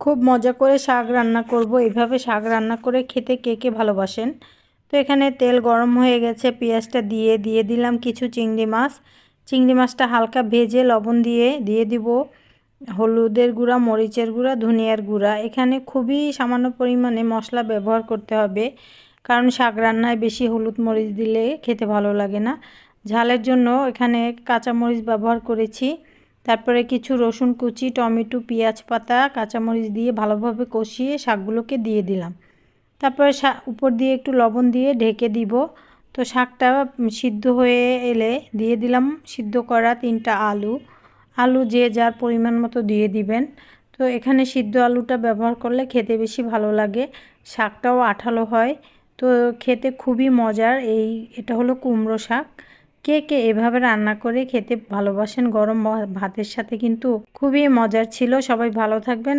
খুব মজা করে শাক রান্না করব। এইভাবে শাক রান্না করে খেতে কে কে ভালোবাসেন। তো এখানে তেল গরম হয়ে গেছে, পেঁয়াজটা দিয়ে দিলাম কিছু চিংড়ি মাছ। চিংড়ি মাছটা হালকা ভেজে লবণ দিয়ে দিব হলুদের গুঁড়া, মরিচের গুঁড়া, ধনিয়ার গুঁড়া। এখানে খুবই সামান্য পরিমাণে মশলা ব্যবহার করতে হবে, কারণ শাক রান্নায় বেশি হলুদ মরিচ দিলে খেতে ভালো লাগে না। ঝালের জন্য এখানে কাঁচামরিচ ব্যবহার করেছি। তারপরে কিছু রসুন কুচি, টমেটো, পেঁয়াজ পাতা, কাঁচামরিচ দিয়ে ভালোভাবে কষিয়ে শাকগুলোকে দিয়ে দিলাম। তারপরে উপর দিয়ে একটু লবণ দিয়ে ঢেকে দিব। তো শাকটা সিদ্ধ হয়ে এলে দিয়ে দিলাম সিদ্ধ করা 3টা আলু যে যার পরিমাণ মতো দিয়ে দিবেন। তো এখানে সিদ্ধ আলুটা ব্যবহার করলে খেতে বেশি ভালো লাগে, শাকটাও আঠালো হয়। তো খেতে খুবই মজার। এটা হলো কুমড়ো শাক। কে কে এভাবে রান্না করে খেতে ভালোবাসেন? গরম ভাতের সাথে কিন্তু খুবই মজার ছিল। সবাই ভালো থাকবেন।